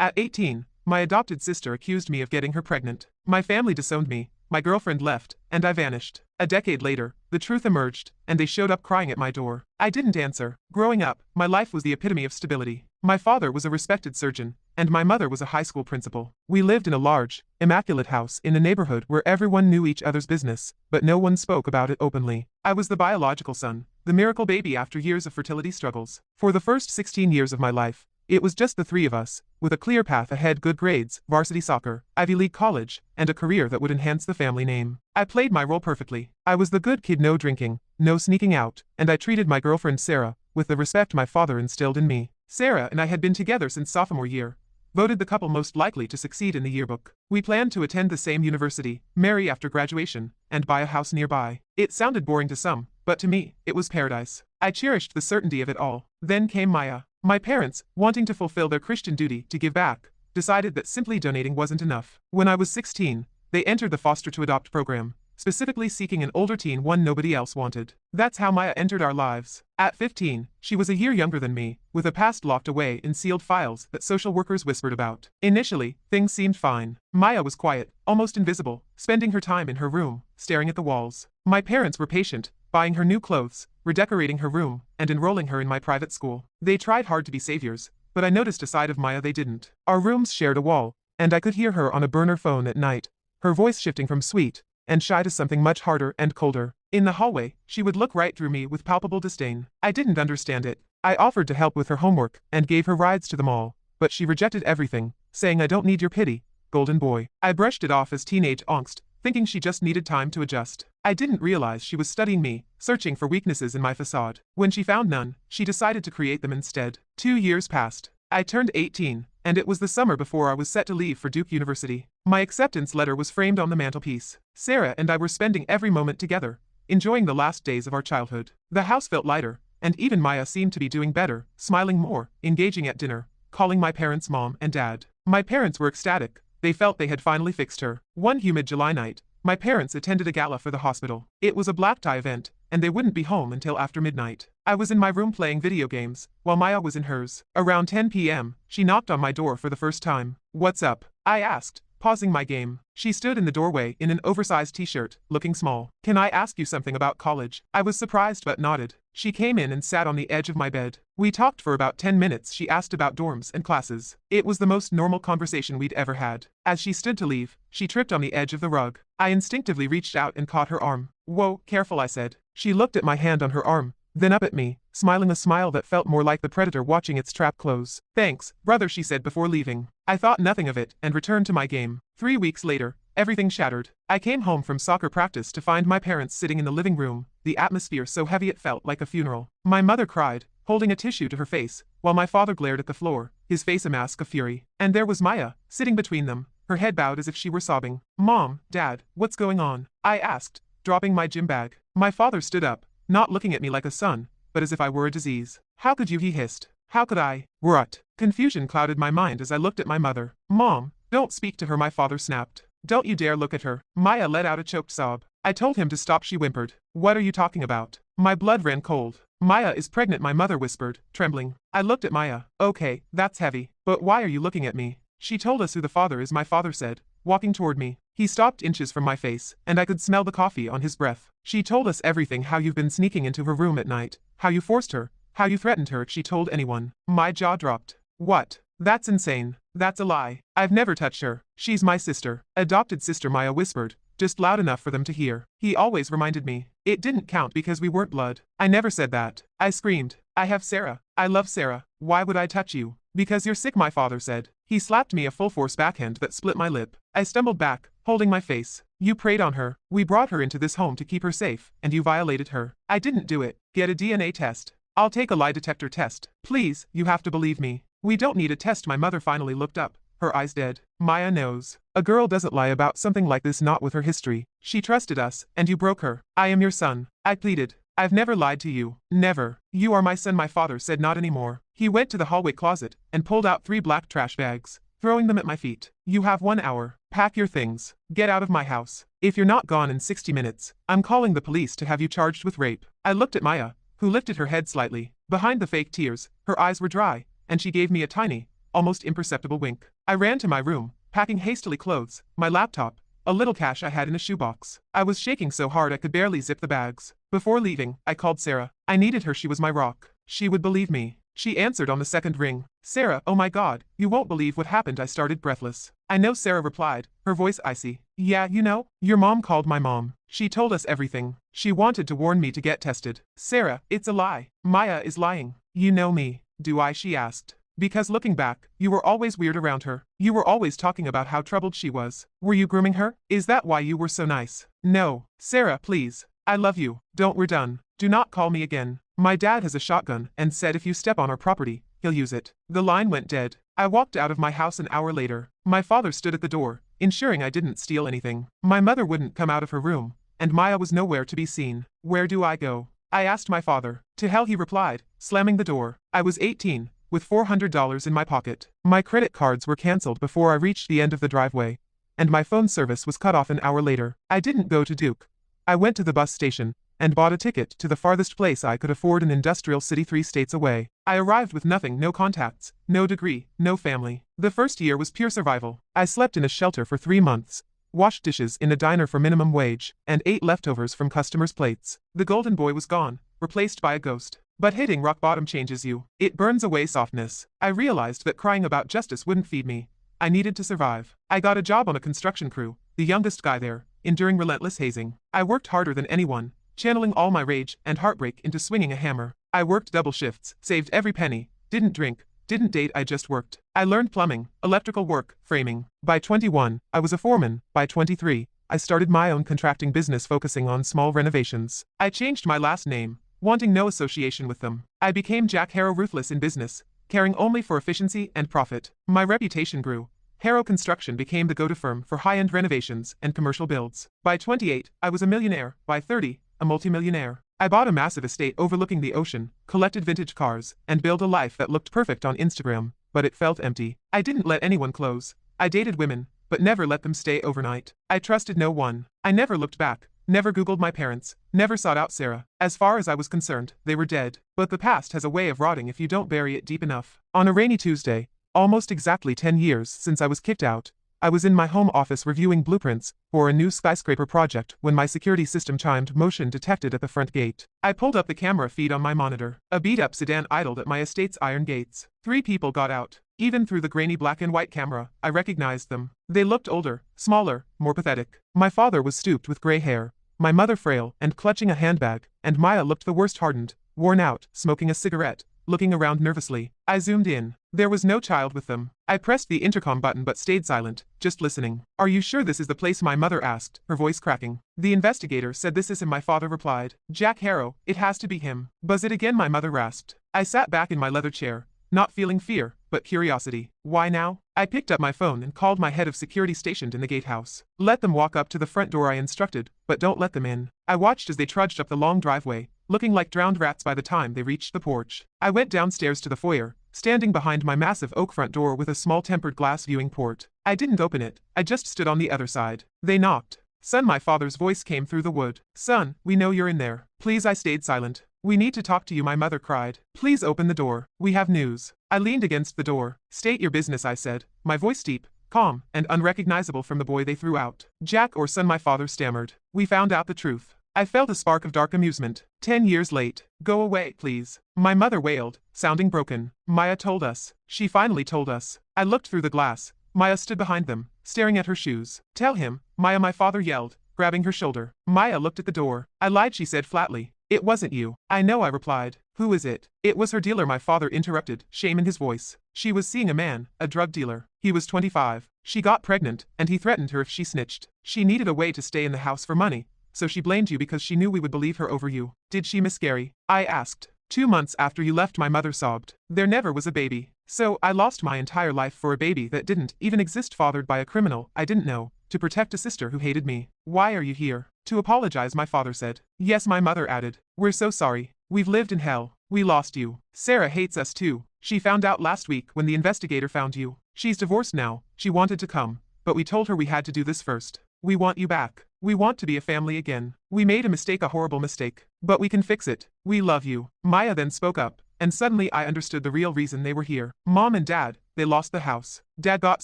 At 18, my adopted sister accused me of getting her pregnant. My family disowned me, my girlfriend left, and I vanished. A decade later, the truth emerged, and they showed up crying at my door. I didn't answer. Growing up, my life was the epitome of stability. My father was a respected surgeon, and my mother was a high school principal. We lived in a large, immaculate house in a neighborhood where everyone knew each other's business, but no one spoke about it openly. I was the biological son, the miracle baby after years of fertility struggles. For the first 16 years of my life, it was just the three of us, with a clear path ahead: good grades, varsity soccer, Ivy League college, and a career that would enhance the family name. I played my role perfectly. I was the good kid, no drinking, no sneaking out, and I treated my girlfriend Sarah with the respect my father instilled in me. Sarah and I had been together since sophomore year, voted the couple most likely to succeed in the yearbook. We planned to attend the same university, marry after graduation, and buy a house nearby. It sounded boring to some, but to me, it was paradise. I cherished the certainty of it all. Then came Maya. My parents, wanting to fulfill their Christian duty to give back, decided that simply donating wasn't enough. When I was 16, they entered the foster to adopt program, specifically seeking an older teen, one nobody else wanted. That's how Maya entered our lives. At 15, she was a year younger than me, with a past locked away in sealed files that social workers whispered about. Initially, things seemed fine. Maya was quiet, almost invisible, spending her time in her room, staring at the walls. My parents were patient, buying her new clothes, redecorating her room, and enrolling her in my private school. They tried hard to be saviors, but I noticed a side of Maya they didn't. Our rooms shared a wall, and I could hear her on a burner phone at night, her voice shifting from sweet and shy to something much harder and colder. In the hallway, she would look right through me with palpable disdain. I didn't understand it. I offered to help with her homework and gave her rides to the mall, but she rejected everything, saying, "I don't need your pity, golden boy." I brushed it off as teenage angst, thinking she just needed time to adjust. I didn't realize she was studying me, searching for weaknesses in my facade. When she found none, she decided to create them instead. 2 years passed. I turned 18, and it was the summer before I was set to leave for Duke University. My acceptance letter was framed on the mantelpiece. Sarah and I were spending every moment together, enjoying the last days of our childhood. The house felt lighter, and even Maya seemed to be doing better, smiling more, engaging at dinner, calling my parents mom and dad. My parents were ecstatic. They felt they had finally fixed her. One humid July night, my parents attended a gala for the hospital. It was a black tie event, and they wouldn't be home until after midnight. I was in my room playing video games, while Maya was in hers. Around 10 p.m., she knocked on my door for the first time. "What's up?" I asked, pausing my game. She stood in the doorway in an oversized t-shirt, looking small. "Can I ask you something about college?" I was surprised but nodded. She came in and sat on the edge of my bed. We talked for about 10 minutes. She asked about dorms and classes. It was the most normal conversation we'd ever had. As she stood to leave, she tripped on the edge of the rug. I instinctively reached out and caught her arm. "Whoa, careful," I said. She looked at my hand on her arm, then up at me, smiling a smile that felt more like the predator watching its trap close. "Thanks, brother," she said before leaving. I thought nothing of it and returned to my game. 3 weeks later, everything shattered. I came home from soccer practice to find my parents sitting in the living room, the atmosphere so heavy it felt like a funeral. My mother cried, holding a tissue to her face, while my father glared at the floor, his face a mask of fury. And there was Maya, sitting between them, her head bowed as if she were sobbing. "Mom, Dad, what's going on?" I asked, dropping my gym bag. My father stood up, not looking at me like a son, but as if I were a disease. "How could you?" he hissed. "How could I?" What? Confusion clouded my mind as I looked at my mother. "Mom, don't speak to her," my father snapped. "Don't you dare look at her." Maya let out a choked sob. I told him to stop, she whimpered. "What are you talking about?" My blood ran cold. "Maya is pregnant," my mother whispered, trembling. I looked at Maya. "Okay, that's heavy. But why are you looking at me?" "She told us who the father is," my father said, walking toward me. He stopped inches from my face, and I could smell the coffee on his breath. "She told us everything: how you've been sneaking into her room at night, how you forced her, how you threatened her if she told anyone." My jaw dropped. "What? That's insane. That's a lie. I've never touched her. She's my sister." "Adopted sister," Maya whispered, just loud enough for them to hear. He always reminded me. It didn't count because we weren't blood. I never said that. I screamed. "I have Sarah. I love Sarah. Why would I touch you?" "Because you're sick," my father said. He slapped me a full-force backhand that split my lip. I stumbled back, holding my face. "You preyed on her. We brought her into this home to keep her safe, and you violated her." "I didn't do it." "Get a DNA test." "I'll take a lie detector test." "Please, you have to believe me." "We don't need a test." My mother finally looked up, her eyes dead. "Maya knows. A girl doesn't lie about something like this, not with her history. She trusted us, and you broke her." "I am your son," I pleaded. "I've never lied to you. Never." "You are my son," my father said. "Not anymore." He went to the hallway closet and pulled out 3 black trash bags, throwing them at my feet. "You have 1 hour. Pack your things. Get out of my house. If you're not gone in 60 minutes, I'm calling the police to have you charged with rape." I looked at Maya, who lifted her head slightly. Behind the fake tears, her eyes were dry, and she gave me a tiny, almost imperceptible wink. I ran to my room, packing hastily clothes, my laptop, a little cash I had in a shoebox. I was shaking so hard I could barely zip the bags. Before leaving, I called Sarah. I needed her, she was my rock. She would believe me. She answered on the second ring. Sarah, oh my God, you won't believe what happened, I started breathless. I know, Sarah replied, her voice icy. Yeah, you know, your mom called my mom. She told us everything. She wanted to warn me to get tested. Sarah, it's a lie. Maya is lying. You know me. Do I? She asked. Because looking back, you were always weird around her. You were always talking about how troubled she was. Were you grooming her? Is that why you were so nice? No. Sarah, please. I love you. Don't, we're done. Do not call me again. My dad has a shotgun and said if you step on our property, he'll use it. The line went dead. I walked out of my house an hour later. My father stood at the door, ensuring I didn't steal anything. My mother wouldn't come out of her room, and Maya was nowhere to be seen. Where do I go? I asked my father. To hell, he replied, slamming the door. I was 18, with $400 in my pocket. My credit cards were cancelled before I reached the end of the driveway, and my phone service was cut off an hour later. I didn't go to Duke. I went to the bus station and bought a ticket to the farthest place I could afford, an industrial city 3 states away. I arrived with nothing, no contacts, no degree, no family. The first year was pure survival. I slept in a shelter for 3 months, washed dishes in a diner for minimum wage, and ate leftovers from customers' plates. The golden boy was gone, replaced by a ghost. But hitting rock bottom changes you. It burns away softness. I realized that crying about justice wouldn't feed me. I needed to survive. I got a job on a construction crew, the youngest guy there, enduring relentless hazing. I worked harder than anyone, channeling all my rage and heartbreak into swinging a hammer. I worked double shifts, saved every penny, didn't drink, didn't date, I just worked. I learned plumbing, electrical work, framing. By 21, I was a foreman. By 23, I started my own contracting business focusing on small renovations. I changed my last name, wanting no association with them. I became Jack Harrow, ruthless in business, caring only for efficiency and profit. My reputation grew. Harrow Construction became the go-to firm for high-end renovations and commercial builds. By 28, I was a millionaire. By 30, a multimillionaire. I bought a massive estate overlooking the ocean, collected vintage cars, and built a life that looked perfect on Instagram, but it felt empty. I didn't let anyone close. I dated women, but never let them stay overnight. I trusted no one. I never looked back, never Googled my parents, never sought out Sarah. As far as I was concerned, they were dead. But the past has a way of rotting if you don't bury it deep enough. On a rainy Tuesday, almost exactly 10 years since I was kicked out, I was in my home office reviewing blueprints for a new skyscraper project when my security system chimed motion detected at the front gate. I pulled up the camera feed on my monitor. A beat-up sedan idled at my estate's iron gates. 3 people got out. Even through the grainy black and white camera, I recognized them. They looked older, smaller, more pathetic. My father was stooped with gray hair, my mother frail and clutching a handbag, and Maya looked the worst, hardened, worn out, smoking a cigarette, looking around nervously. I zoomed in. There was no child with them. I pressed the intercom button but stayed silent, just listening. Are you sure this is the place? My mother asked, her voice cracking. The investigator said this is him, my father replied. Jack Harrow, it has to be him. Buzz it again, my mother rasped. I sat back in my leather chair, not feeling fear, but curiosity. Why now? I picked up my phone and called my head of security stationed in the gatehouse. Let them walk up to the front door, I instructed, but don't let them in. I watched as they trudged up the long driveway, looking like drowned rats by the time they reached the porch. I went downstairs to the foyer, standing behind my massive oak front door with a small tempered glass viewing port. I didn't open it, I just stood on the other side. They knocked. Son, my father's voice came through the wood. Son, we know you're in there. Please, I stayed silent. We need to talk to you, my mother cried. Please open the door. We have news. I leaned against the door. State your business, I said, my voice deep, calm, and unrecognizable from the boy they threw out. Jack or son, my father stammered. We found out the truth. I felt a spark of dark amusement. 10 years late. Go away, please. My mother wailed, sounding broken. Maya told us. She finally told us. I looked through the glass. Maya stood behind them, staring at her shoes. Tell him, Maya, my father yelled, grabbing her shoulder. Maya looked at the door. I lied, she said flatly. It wasn't you. I know, I replied. Who is it? It was her dealer, my father interrupted, shame in his voice. She was seeing a man, a drug dealer. He was 25. She got pregnant, and he threatened her if she snitched. She needed a way to stay in the house for money, so she blamed you because she knew we would believe her over you. Did she miscarry? I asked. 2 months after you left, my mother sobbed. There never was a baby. So I lost my entire life for a baby that didn't even exist, fathered by a criminal I didn't know, to protect a sister who hated me. Why are you here? To apologize, my father said. Yes, my mother added. We're so sorry. We've lived in hell. We lost you. Sarah hates us too. She found out last week when the investigator found you. She's divorced now. She wanted to come, but we told her we had to do this first. We want you back. We want to be a family again. We made a mistake, a horrible mistake, but we can fix it. We love you. Maya then spoke up, and suddenly I understood the real reason they were here. Mom and Dad, they lost the house. Dad got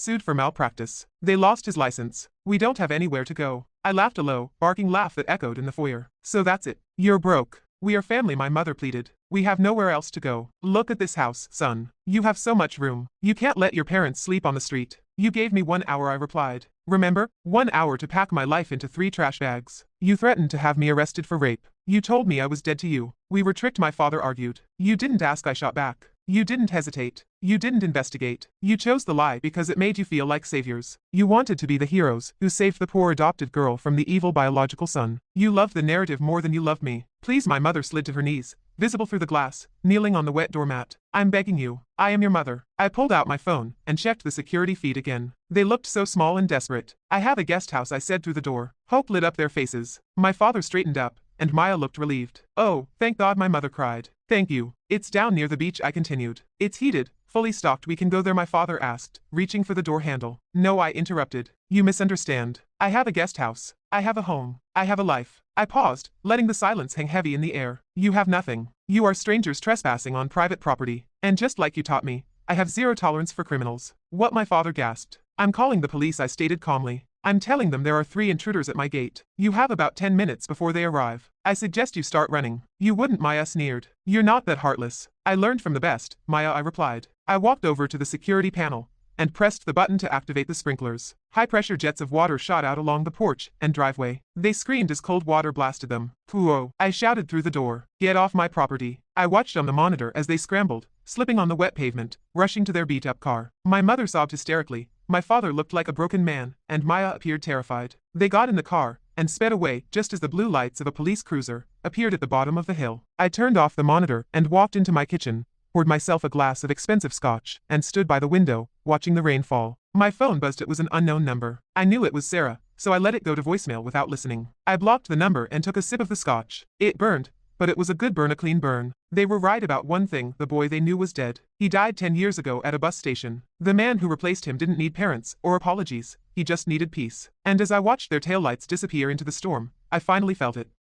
sued for malpractice. They lost his license. We don't have anywhere to go. I laughed a low, barking laugh that echoed in the foyer. So that's it. You're broke. We are family, my mother pleaded. We have nowhere else to go. Look at this house, son. You have so much room. You can't let your parents sleep on the street. You gave me 1 hour, I replied. Remember? 1 hour to pack my life into 3 trash bags. You threatened to have me arrested for rape. You told me I was dead to you. We were tricked, my father argued. You didn't ask, I shot back. You didn't hesitate. You didn't investigate. You chose the lie because it made you feel like saviors. You wanted to be the heroes who saved the poor adopted girl from the evil biological son. You loved the narrative more than you loved me. Please, my mother slid to her knees, visible through the glass, kneeling on the wet doormat. I'm begging you. I am your mother. I pulled out my phone and checked the security feed again. They looked so small and desperate. I have a guest house, I said through the door. Hope lit up their faces. My father straightened up, and Maya looked relieved. Oh, thank God, my mother cried. Thank you. It's down near the beach, I continued. It's heated, fully stocked, we can go there, my father asked, reaching for the door handle. No, I interrupted. You misunderstand. I have a guest house. I have a home. I have a life. I paused, letting the silence hang heavy in the air. You have nothing. You are strangers trespassing on private property. And just like you taught me, I have zero tolerance for criminals. What, my father gasped. I'm calling the police, I stated calmly. I'm telling them there are 3 intruders at my gate. You have about 10 minutes before they arrive. I suggest you start running. You wouldn't, Maya sneered. You're not that heartless. I learned from the best, Maya, I replied. I walked over to the security panel and pressed the button to activate the sprinklers. High-pressure jets of water shot out along the porch and driveway. They screamed as cold water blasted them. Pooh! I shouted through the door. Get off my property. I watched on the monitor as they scrambled, slipping on the wet pavement, rushing to their beat-up car. My mother sobbed hysterically. My father looked like a broken man, and Maya appeared terrified. They got in the car and sped away just as the blue lights of a police cruiser appeared at the bottom of the hill. I turned off the monitor and walked into my kitchen, poured myself a glass of expensive scotch, and stood by the window, watching the rain fall. My phone buzzed. It was an unknown number. I knew it was Sarah, so I let it go to voicemail without listening. I blocked the number and took a sip of the scotch. It burned, but it was a good burn, a clean burn. They were right about one thing, the boy they knew was dead. He died 10 years ago at a bus station. The man who replaced him didn't need parents or apologies, he just needed peace. And as I watched their taillights disappear into the storm, I finally felt it.